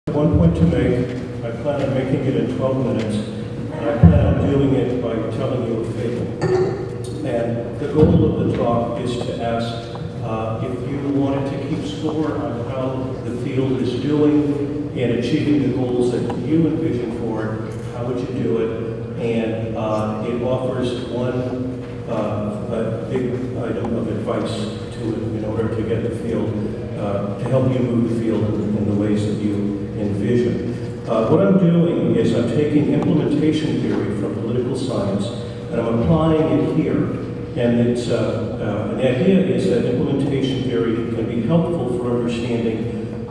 One point to make. I plan on making it in 12 minutes, and I plan on doing it by telling you a fable. And the goal of the talk is to ask if you wanted to keep score on how the field is doing in achieving the goals that you envision for it, how would you do it? And it offers one a big item of advice to it in order to get the field, to help you move the field in the ways that you envision. What I'm doing is I'm taking implementation theory from political science and I'm applying it here. And it's, and the idea is that implementation theory can be helpful for understanding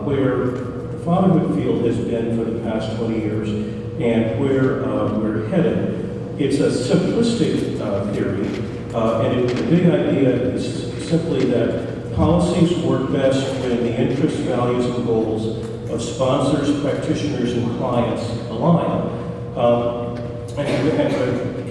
where the fatherhood field has been for the past 20 years and where we're headed. It's a simplistic theory, and the big idea is simply that policies work best when the interests, values, and goals of sponsors, practitioners, and clients align. And to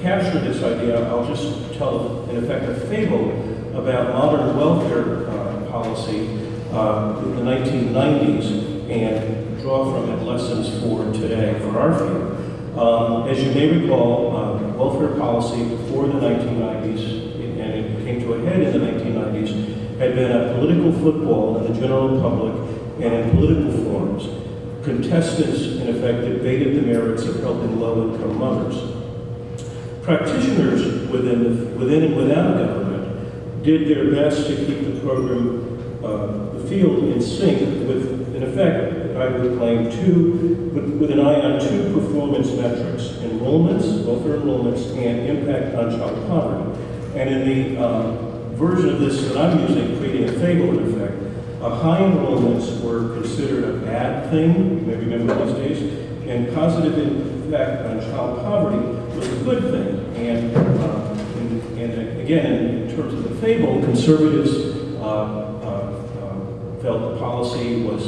capture this idea, I'll just tell, in effect, a fable about modern welfare policy in the 1990s and draw from it lessons for today, for our field. As you may recall, welfare policy before the 1990s, and it came to a head in the 1990s, had been a political football in the general public and in political forums. Contestants, in effect, debated the merits of helping low-income mothers. Practitioners within and without government did their best to keep the program, the field in sync with, in effect, I would claim, with an eye on two performance metrics: enrollments, welfare enrollments, and impact on child poverty. And in the version of this that I'm using, creating a fable, in effect, high enrollments were considered a bad thing, you may remember these days, and positive impact on child poverty was a good thing. And again, in terms of the fable, conservatives felt the policy was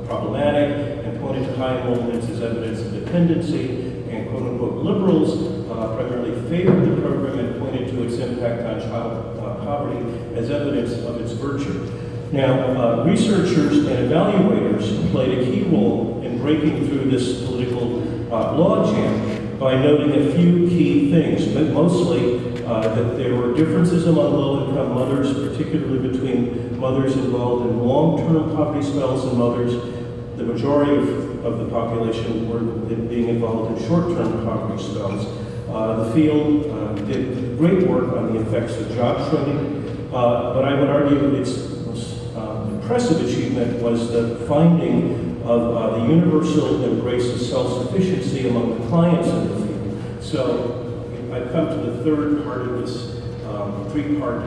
problematic and pointed to high enrollments as evidence of dependency, and quote-unquote liberals primarily favored the program and pointed to its impact on child poverty as evidence of its virtue. Now, researchers and evaluators played a key role in breaking through this political logjam by noting a few key things, but mostly that there were differences among low-income mothers, particularly between mothers involved in long-term poverty spells and mothers. The majority of the population were being involved in short-term poverty spells. The field did great work on the effects of job shrinking, but I would argue its impressive achievement was the finding of the universal embrace of self-sufficiency among the clients in the field. So I've come to the third part of this three-part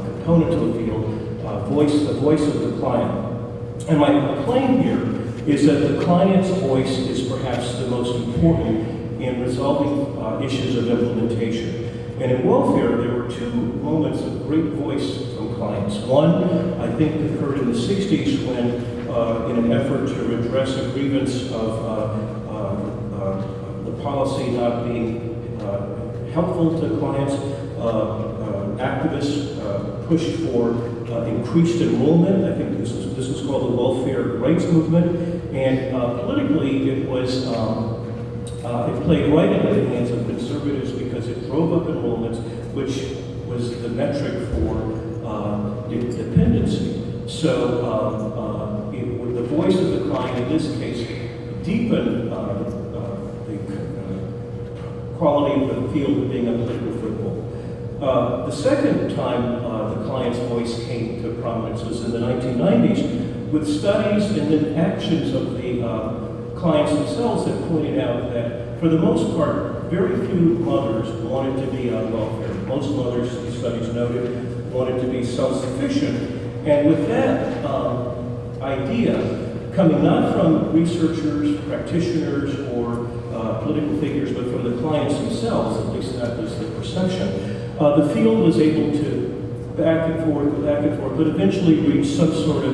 component of the field, the voice of the client. And my claim here is that the client's voice is perhaps the most important in resolving issues of implementation. And in welfare, there were two moments of great voice from clients. One, I think, occurred in the 60s when, in an effort to redress a grievance of the policy not being helpful to clients, activists pushed for increased enrollment. I think this was called the welfare rights movement. And politically, it was it played right into the hands of conservatives because it drove up enrollments, which was the metric for dependency. So the voice of the client in this case deepened the quality of the field of being a political football. The second time the client's voice came to prominence was in the 1990s with studies and then actions of the clients themselves that pointed out that, for the most part, very few mothers wanted to be on welfare. Most mothers, these studies noted, wanted to be self-sufficient. And with that idea, coming not from researchers, practitioners, or political figures, but from the clients themselves, at least that was the perception, the field was able to back and forth, but eventually reach some sort of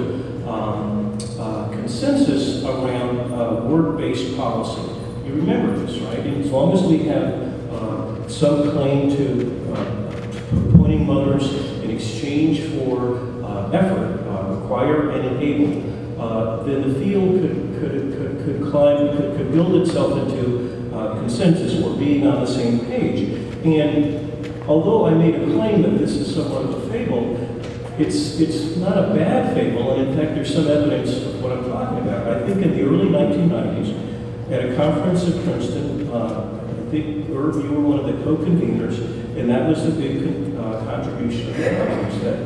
consensus around work-based policy. You remember this, right? And as long as we have some claim to appointing mothers in exchange for effort, require and enable then the field could climb, could build itself into consensus or being on the same page. And although I made a claim that this is somewhat of a fable, it's not a bad fable, and in fact there's some evidence of what I'm talking about. I think in the early 1990s, at a conference in Princeton, I think Irv, you were one of the co-conveners, and that was the big contribution of the conference, that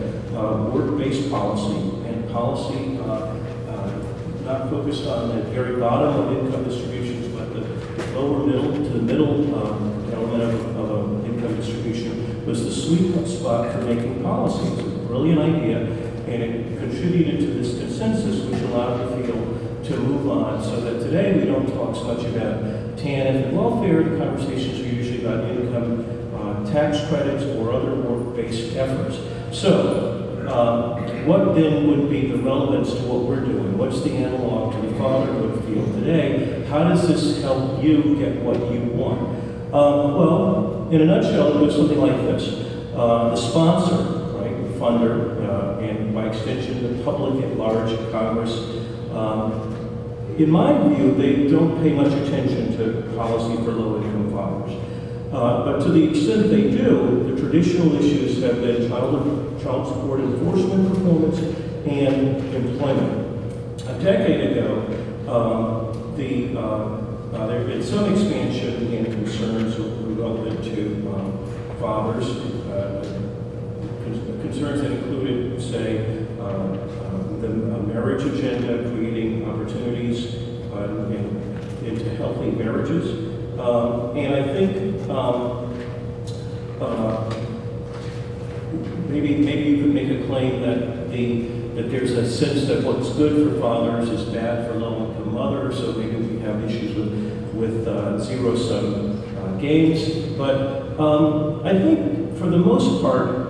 work-based policy, and policy not focused on the very bottom of income distributions, but the lower middle to the middle element of income distribution was the sweet spot for making policy. It was a brilliant idea, and it contributed to this consensus, which allowed the field to move on, so that today we don't talk so much about TANF and welfare. The conversations are usually about income tax credits or other work-based efforts. So, what then would be the relevance to what we're doing? What's the analog to the fatherhood field today? How does this help you get what you want? Well, in a nutshell, it goes something like this. The sponsor, right, funder, and by extension, the public at large, Congress, in my view, they don't pay much attention to policy for low-income fathers. But to the extent they do, the traditional issues have been child support enforcement, performance, and employment. A decade ago, there had been some expansion in concerns relevant to fathers, concerns that included, say, the marriage agenda, creating opportunities into healthy marriages. And I think maybe you could make a claim that there's a sense that what's good for fathers is bad for low-income mothers, so maybe we have issues with zero-sum games. But I think for the most part,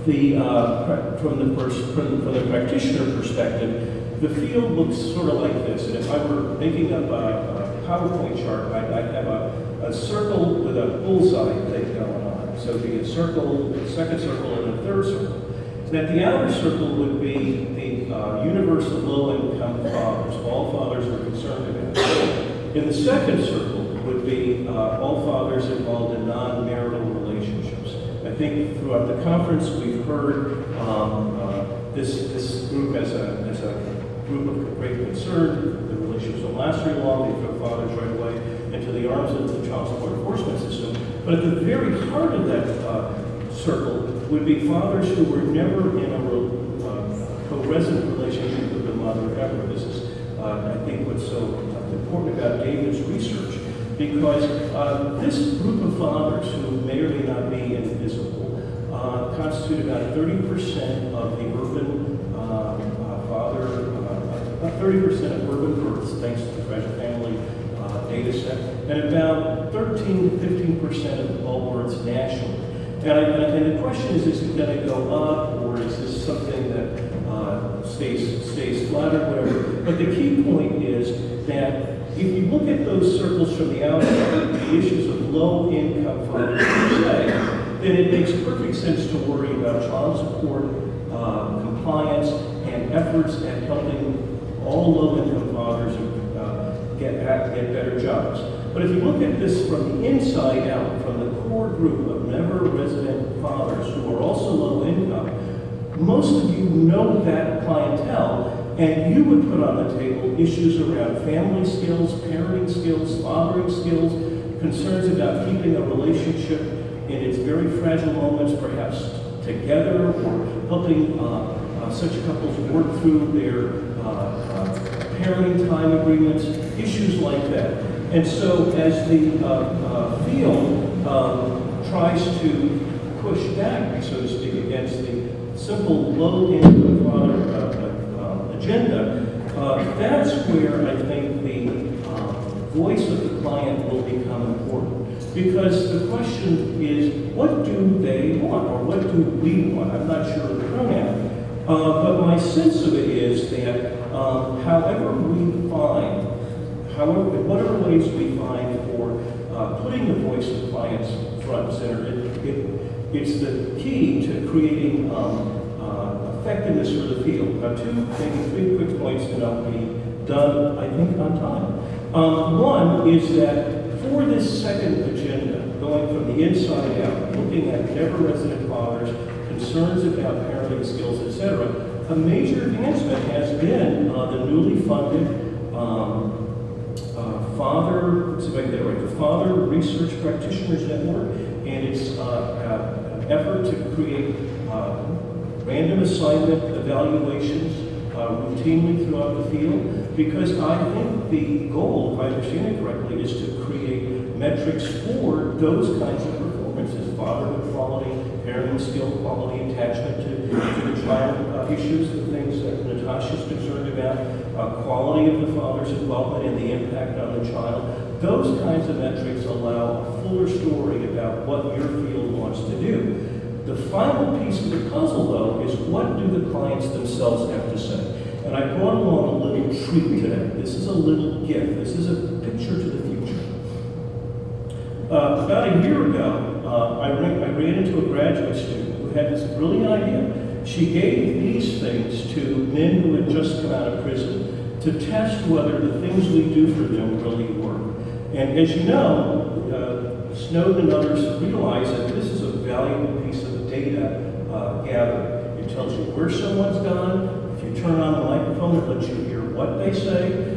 from the practitioner perspective, the field looks sort of like this. And if I were making up a PowerPoint chart, I'd have a circle with a bullseye thing going on. So it'd be a circle, a second circle, and a third circle. And at the outer circle would be the universe of low-income fathers. All fathers are concerned about. In the second circle would be all fathers involved in non-marital relationships. I think throughout the conference we've heard this group as a group of great concern. The relationships don't last very long. They throw fathers right away into the arms of the child support enforcement system. But at the very heart of that circle would be fathers who were never in a co-resident relationship with the mother ever. This is, I think, what's so important about David's research, because this group of fathers who may or may not be invisible constitute about 30% of the urban about 30% of urban births, thanks to the Fragile Family data set, and about 13 to 15% of all births nationally. And the question is it going to go up, or is this something that stays flat or whatever? But the key point is that if you look at those circles from the outside, the issues of low-income fathers per se, then it makes perfect sense to worry about child support, compliance, and efforts at helping all low-income fathers get better jobs. But if you look at this from the inside out, from the core group of never-resident fathers who are also low-income, most of you know that clientele, and you would put on the table issues around family skills, parenting skills, fathering skills, concerns about keeping a relationship in its very fragile moments, perhaps together, or helping such couples work through their parenting time agreements, issues like that. And so as the field tries to push back, so to speak, against the simple low-income father agenda, that's where I think the voice of the client will become important. Because the question is, what do they want, or what do we want? I'm not sure of the pronoun. But my sense of it is that whatever ways we find for putting the voice of clients front and center, it's the key to creating a effectiveness for the field. Now, maybe three quick points, and I'll be done, I think, on time. One is that for this second agenda, going from the inside out, looking at never-resident fathers, concerns about parenting skills, etc., a major advancement has been the newly funded the Father Research Practitioners Network, and its effort to create random assignment evaluations routinely throughout the field, because I think the goal, if I understand it correctly, is to create metrics for those kinds of performances: fatherhood quality, parenting skill quality, attachment to the child issues, the things that Natasha's concerned about, quality of the father's involvement and the impact on the child. Those kinds of metrics allow a fuller story about what your field wants to do. The final piece of the puzzle, though, is what do the clients themselves have to say? And I brought along a little treat today. This is a little gift. This is a picture to the future. About a year ago, I ran into a graduate student who had this brilliant idea. She gave these things to men who had just come out of prison to test whether the things we do for them really work. And as you know, Snowden and others realize that this is a valuable piece of data gathered. It tells you where someone's gone. If you turn on the microphone, it lets you hear what they say.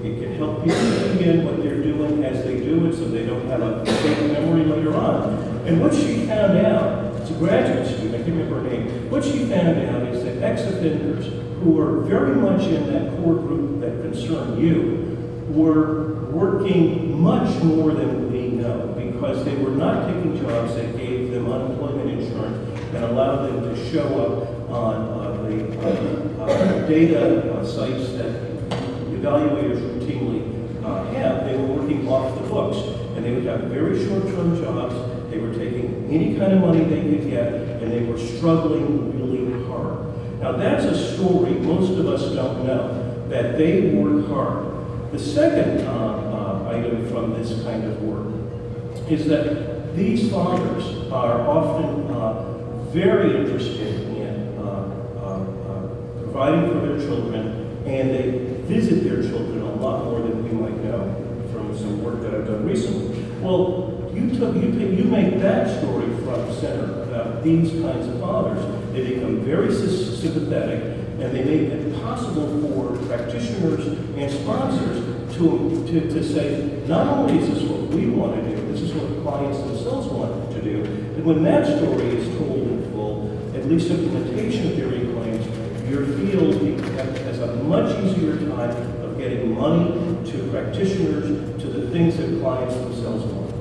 It can help people see in what they're doing as they do it, so they don't have a fake memory later on. And what she found out, it's a graduate student, I can't remember her name, what she found out is that ex-offenders who are very much in that core group that concern you were working much more than we know, because they were not taking jobs that gave them unemployment insurance and allowed them to show up on the data sites that evaluators routinely have. They were working off the books, and they would have very short-term jobs. They were taking any kind of money they could get, and they were struggling really hard. Now, that's a story most of us don't know, that they work hard. The second item from this kind of work is that these fathers are often very interested in providing for their children, and they visit their children a lot more than we might know from some work that I've done recently. Well, you make that story front and center about these kinds of fathers. They become very sympathetic, and they make it possible for practitioners and sponsors to say, not only is this what we want to do, this is what clients themselves want to do, and when that story is told in full, at least implementation theory claims, your field has a much easier time of getting money to practitioners, to the things that clients themselves want.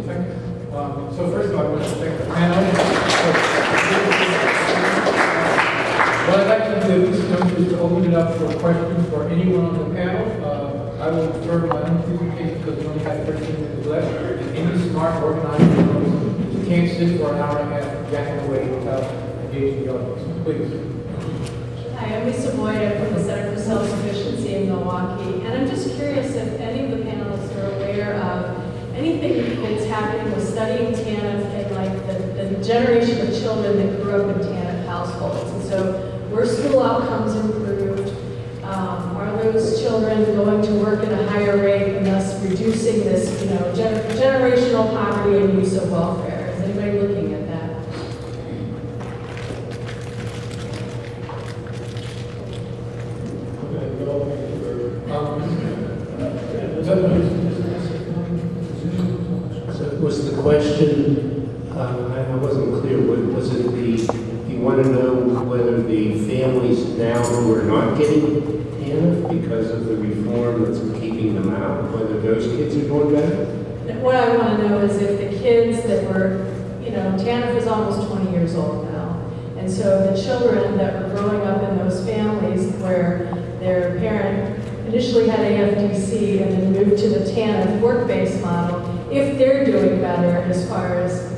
Thank you. So first of all, I want to thank the panel. What I'd like to do is to open it up for questions for anyone on the panel. I will defer my own presentation because we only have 13 minutes left. And any smart organizer knows you can't sit for an hour and a half jacking away without engaging the audience. Please. Hi, I'm Lisa Boyd. I'm from the Center for Self-Sufficiency in Milwaukee. And I'm just curious if any of the panelists are aware of anything that's happening with studying TANF and like the generation of children that grew up in TANF households. And so were school outcomes improved? Are those children going to work at a higher rate and thus reducing this, generational poverty and use of welfare? Is anybody looking at that? So was the question, I wasn't clear, was it you want to know whether the families now who are not getting TANF because of the reform that's keeping them out, whether those kids are doing better? What I want to know is if the kids that were, TANF is almost 20 years old now. And so the children that were growing up in those families where their parent initially had AFDC and then moved to the TANF work-based model, if they're doing better as far as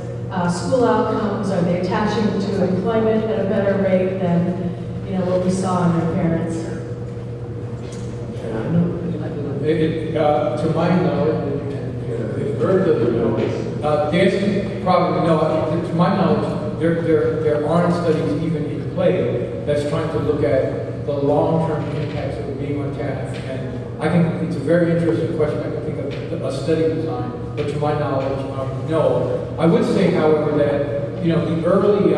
school outcomes, are they attaching to employment at a better rate than what we saw in their parents? To my knowledge, if Bird doesn't know, the answer is probably no. To my knowledge, there aren't studies even in play that's trying to look at the long-term impacts of being on TANF. And I think it's a very interesting question. I can think of a study design, but to my knowledge, no. I would say, however, that the early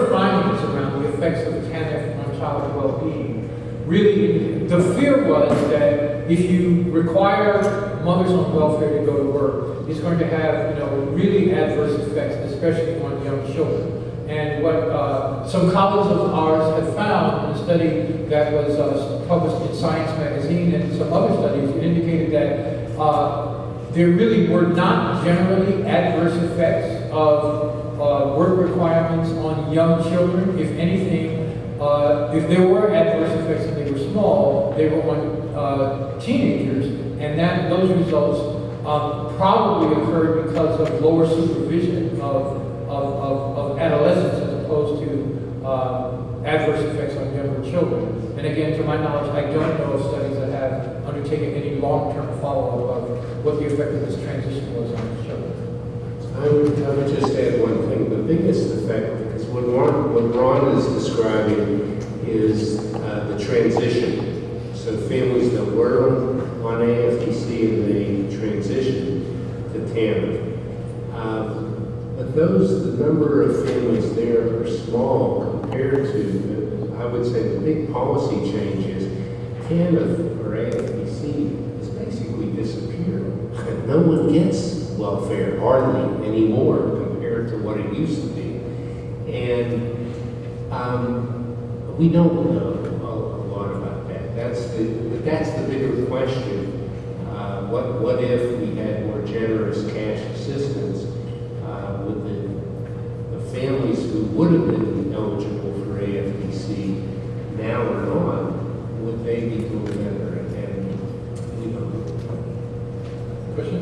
findings around the effects of TANF on child well-being, really, the fear was that if you require mothers on welfare to go to work, it's going to have really adverse effects, especially on young children. And what some colleagues of ours have found in a study that was published in Science magazine and some other studies, it indicated that there really were not generally adverse effects of work requirements on young children. If anything, if there were adverse effects and they were small, they were on teenagers, and those results probably occurred because of lower supervision of adolescents as opposed to adverse effects on younger children. And again, to my knowledge, I don't know of studies that have undertaken any long-term follow-up of what the effect of this transition was on children. I would just add one thing. The biggest effect, because what Ron is describing is the transition. So families that were on AFTC and they transitioned to TANF. But the number of families there are small compared to, I would say, the big policy changes. TANF or AFTC has basically disappeared. No one gets welfare hardly anymore compared to what it used to be. And we don't know a lot about that. That's the bigger question. What if we had more generous cash assistance with the families who would have been eligible for AFTC now or not? Would they be doing better? And we don't know. Question?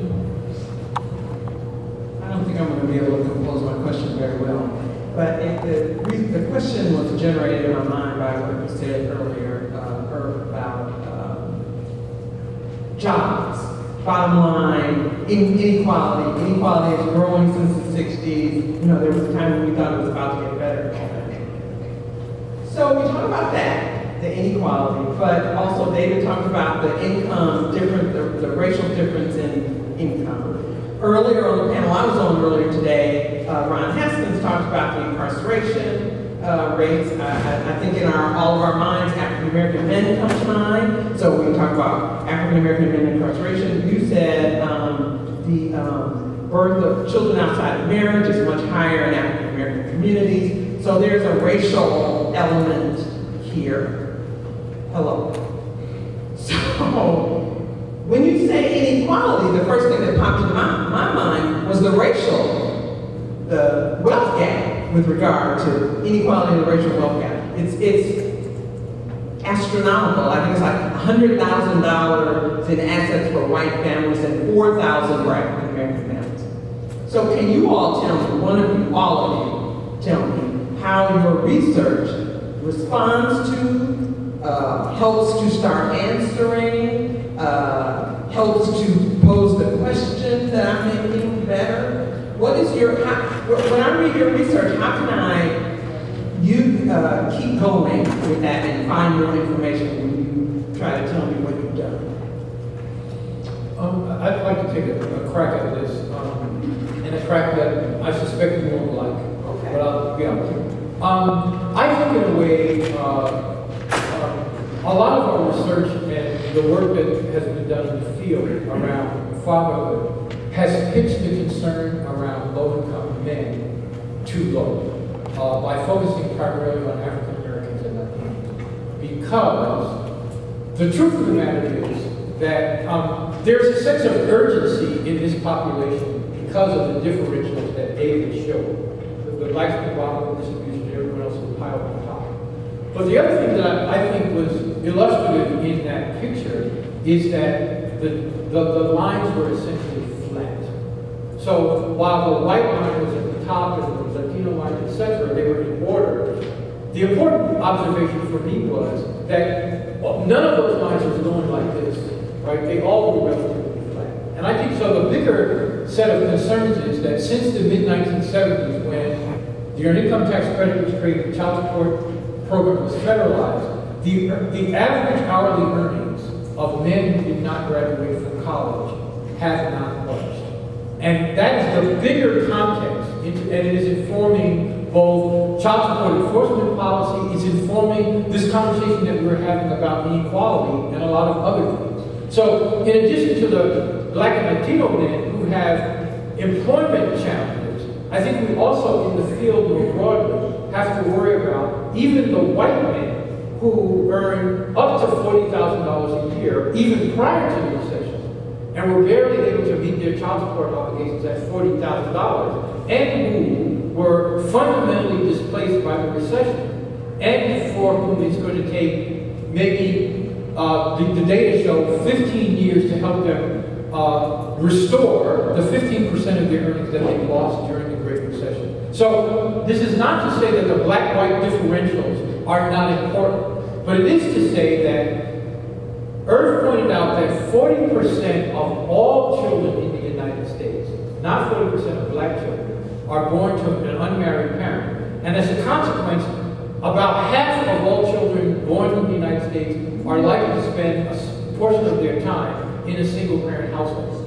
I don't think I'm going to be able to compose my question very well. But if the question was generated in my mind by what you said earlier, about jobs, bottom line, inequality. Inequality is growing since the 60s. There was a time when we thought it was about to get better. So we talk about that, the inequality, but also David talked about the income difference, the racial difference in income. Earlier on the panel I was on earlier today, Ron Haskins talked about the incarceration rates. I think in all of our minds, African American men come to mind. So when we talk about African American men incarceration, you said the birth of children outside of marriage is much higher in African American communities. So there's a racial element here. Hello. So when you say inequality, the first thing that popped into my mind was the wealth gap with regard to inequality and the racial wealth gap. It's astronomical. I think it's like $100,000 in assets for white families and $4,000 for African American families. So can you all tell me, all of you, tell me how your research responds to, helps to start answering, helps to pose the question that I'm making better? What is when I read your research, how can keep going with that and find more information when you try to tell me what you've done? I'd like to take a crack at this, and a crack that I suspect you won't like. Okay. But I'll be honest. I think in a way, a lot of our research and the work that has been done in the field around fatherhood has pitched the concern around low-income men too low by focusing primarily on African Americans and Latinos. Because the truth of the matter is that there's a sense of urgency in this population because of the differentials that David showed. The blacks at the bottom of the distribution, everyone else is piled on top. But the other thing that I think was illustrative in that picture is that the lines were essentially flat. So while the white line was at the top and the Latino line, etc., they were in order. The important observation for me was that none of those lines was going like this, right? They all were relatively flat. And I think so the bigger set of concerns is that since the mid-1970s, when the Earned Income Tax Credit was created, the child support program was federalized, the average hourly earnings of men who did not graduate from college have not budged. And that is the bigger context, and it is informing both child support enforcement policy, it's informing this conversation that we're having about inequality and a lot of other things. So in addition to the Black and Latino men who have employment challenges, I think we also in the field more broadly have to worry about even the white men who earn up to $40,000 a year, even prior to the recession, and were barely able to meet their child support obligations at $40,000, and who were fundamentally displaced by the recession, and for whom it's going to take maybe, the data show, 15 years to help them restore the 15% of their earnings that they lost during the Great Recession. So this is not to say that the black-white differentials are not important, but it is to say that Irv pointed out that 40% of all children in the United States, not 40% of black children, are born to an unmarried parent. And as a consequence, about half of all children born in the United States are likely to spend a portion of their time in a single-parent household.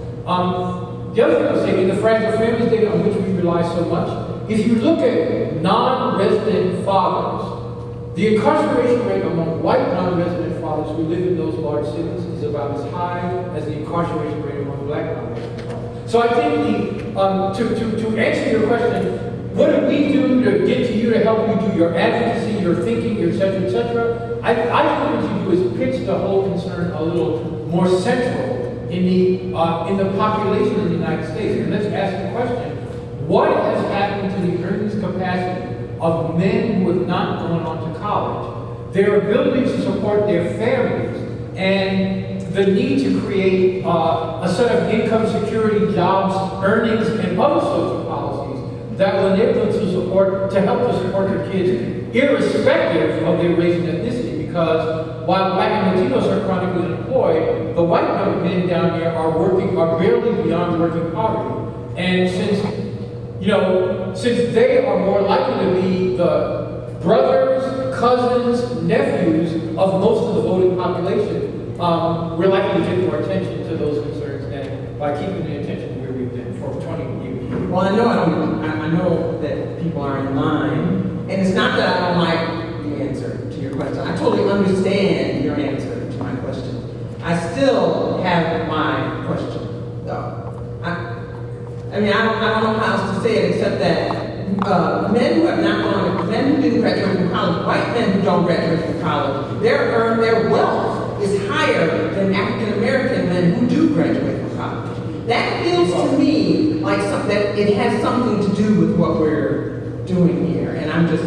The other thing I'll say, in the Fragile Families data on which we rely so much, if you look at non-resident fathers, the incarceration rate among white non-resident fathers who live in those large cities is about as high as the incarceration rate among black non-resident fathers. So I think to answer your question, what do we do to get to you to help you do your advocacy, your thinking, et cetera, et cetera? I think what you do is pitch the whole concern a little more central in the population of the United States. And let's ask the question, what has happened to the earnings capacity of men who have not gone on to college, their ability to support their families, and the need to create a set of income security, jobs, earnings, and other social policies that will enable them to help to support their kids, irrespective of their race and ethnicity, because while black and Latinos are chronically unemployed, the white men down there are barely beyond working poverty. And since they are more likely to be the brothers, cousins, nephews of most of the voting population, we're likely to get more attention to those concerns than by keeping the attention where we've been for 20 years. Well, I know that people are in line, and it's not that I don't like the answer to your question. I totally understand your answer to my question. I still have my question, though. I don't know how else to say it except that men who didn't graduate from college, white men who don't graduate from college, their wealth is higher than African American men who do graduate from college. That feels to me like that it has something to do with what we're doing here, and I'm just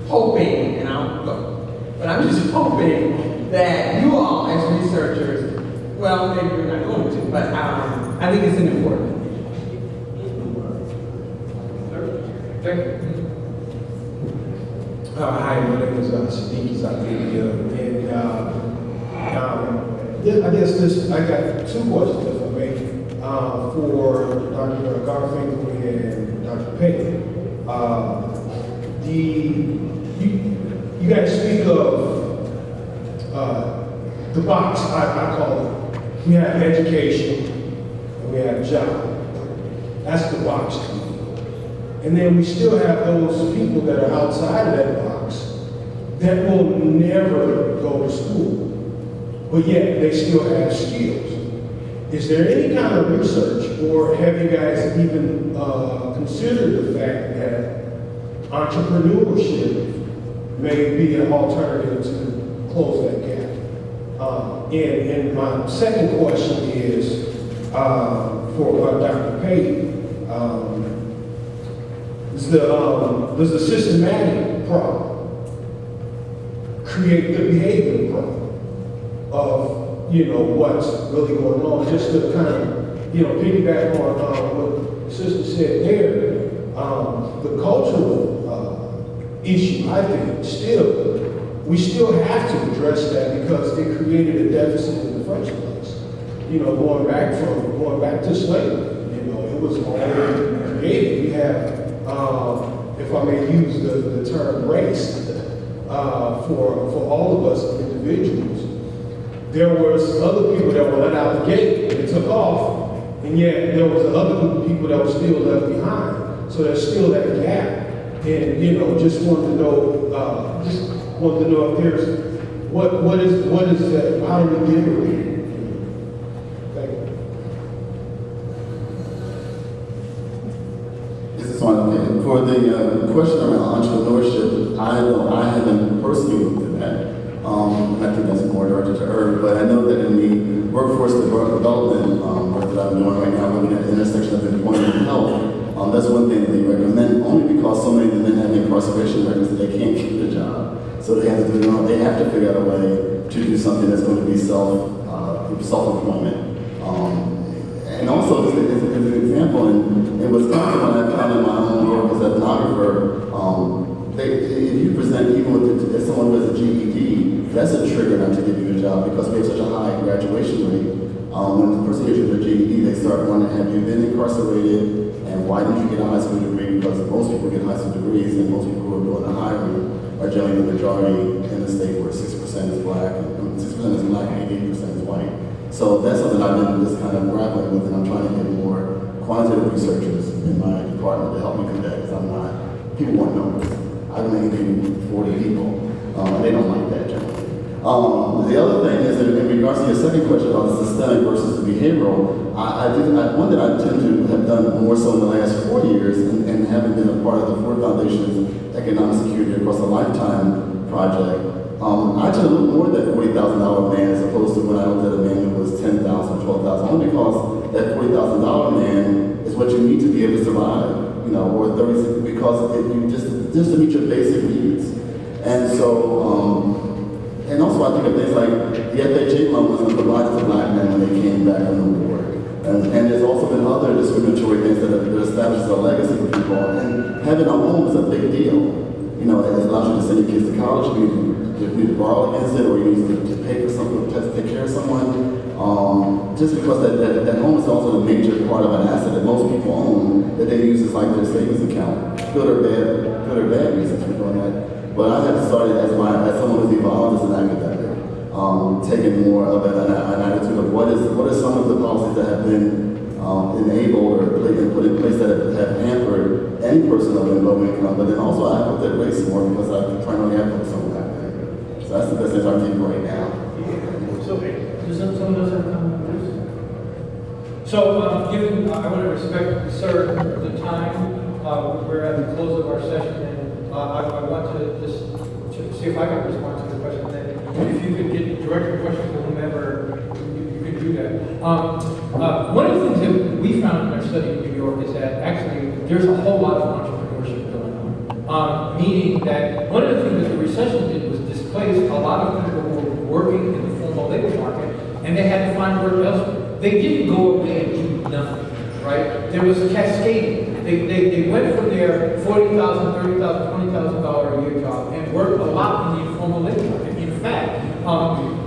hoping, and I'll go, but I'm just hoping that you all as researchers, well, maybe you're not going to, but I think it's an important. Hi, my name is Sadiq Zakia, and I guess I got two questions, if I may, for Dr. Garfinkel and Dr. Payne. You guys speak of the box, I call it. We have education and we have job. That's the box to me. And then we still have those people that are outside of that box that will never go to school, but yet they still have skills. Is there any kind of research, or have you guys even considered the fact that entrepreneurship may be an alternative to close that gap? And my second question is for Dr. Payton. Does the systematic problem create the behavior problem of, what's really going on? Just to kind of, piggyback on what the sister said there, the cultural issue, I think, we still have to address that because it created a deficit in the first place. Going back to slavery, it was already created. We have, if I may use the term race, for all of us individuals. There was other people that were let out the gate and took off, and yet there was another group of people that were still left behind. So there's still that gap. And just wanted to know, if there's what is that? How do we deal with it? Thank you. This is one thing. For the question around entrepreneurship, I know I haven't personally looked at that. I think that's more directed to her, but I know that in the workforce development work that I'm doing right now, looking at the intersection of employment and health, that's one thing that they recommend, only because so many of the men have incarceration records that they can't keep the job. So they have to do they have to figure out a way to do something that's going to be self-employment. And also, as an example, in Wisconsin, when I found in my own work as an ethnographer, if you present even with someone who has a GED, that's a trigger not to give you a job because we have such a high graduation rate. When the person gets with a GED, they start wondering, have you been incarcerated? And why did you get a high school degree? Because most people get high school degrees, and most people who are doing the hiring are generally the majority in the state where 6% is black, and 6% is black, and 88% is white. So that's something I've been just kind of grappling with, and I'm trying to get more quantitative researchers in my department to help me with that, because I'm not, people want numbers. I can only do 40 people, and they don't like that generally. The other thing is that in regards to your second question about the systemic versus the behavioral, one that I tend to have done more so in the last 4 years, and having been a part of the Ford Foundation's Economic Security Across a Lifetime project, I tend to look more at that $40,000 man as opposed to when I looked at a man who was $10,000 or $12,000, only because that $40,000 man is what you need to be able to survive, or 36, because just to meet your basic needs. And so, and also I think of things like the FHA loan wasn't provided to black men when they came back from the war. And there's also been other discriminatory things that establishes a legacy for people. And having a home is a big deal. It allows you to send your kids to college, you need to borrow against it, or you need to pay for something, to take care of someone. Just because that home is also a major part of an asset that most people own, that they use as like their savings account. Good or bad reasons for doing that. But I have started as someone who's evolved as an academic, taking more of an attitude of what are some of the policies that have been enabled or put in place that have hampered any person of low income, but then also I looked at race more because I primarily have focused on black men. So that's the best answer I can give right now. So, does someone else have a comment on this? So, given I want to respect, sir, the time, we're at the close of our session, and I want to just see if I can respond to the question. Then, if you could get direct questions to whomever, you could do that. One of the things that we found in our study in New York is that actually there's a whole lot of entrepreneurship going on. Meaning that one of the things that the recession did was displace a lot of people who were working in the formal labor market, and they had to find work elsewhere. They didn't go away and do nothing, right? There was cascading. They went from their $40,000, $30,000, $20,000 a year job and worked a lot in the informal labor market. In fact,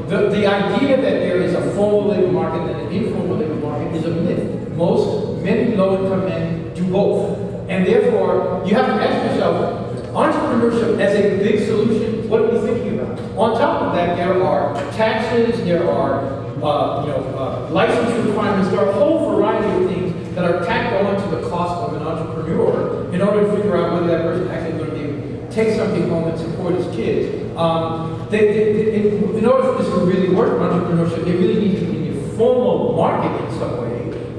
the idea that there is a formal labor market and an informal labor market is a myth. Many low-income men do both. And therefore, you have to ask yourself, entrepreneurship as a big solution, what are we thinking about? On top of that, there are taxes, there are licensing requirements, there are a whole variety of things that are tacked on to the cost of an entrepreneur in order to figure out whether that person actually going to be able to take something home and support his kids. In order for this to really work, entrepreneurship, they really need to be in a formal market in some way.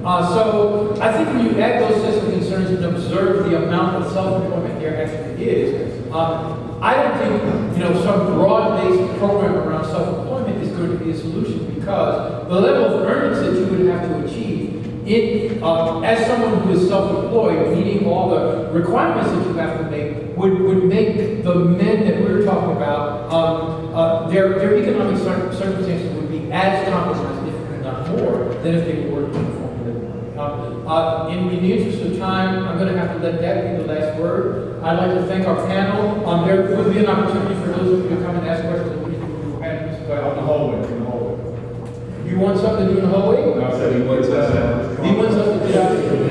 So I think when you add those sets of concerns and observe the amount of self-employment there actually is, I don't think some broad-based program around self-employment is going to be a solution, because the level of earnings that you would have to achieve as someone who is self-employed, meeting all the requirements that you have to make, would make the men that we're talking about, their economic circumstances would be as compromised, if not more, than if they were working in the formal labor market. In the interest of time, I'm going to have to let that be the last word. I'd like to thank our panel. There will be an opportunity for those of you to come and ask questions. On the hallway. You want something to do in the hallway? No, I said he wants us He wants us to get out of here.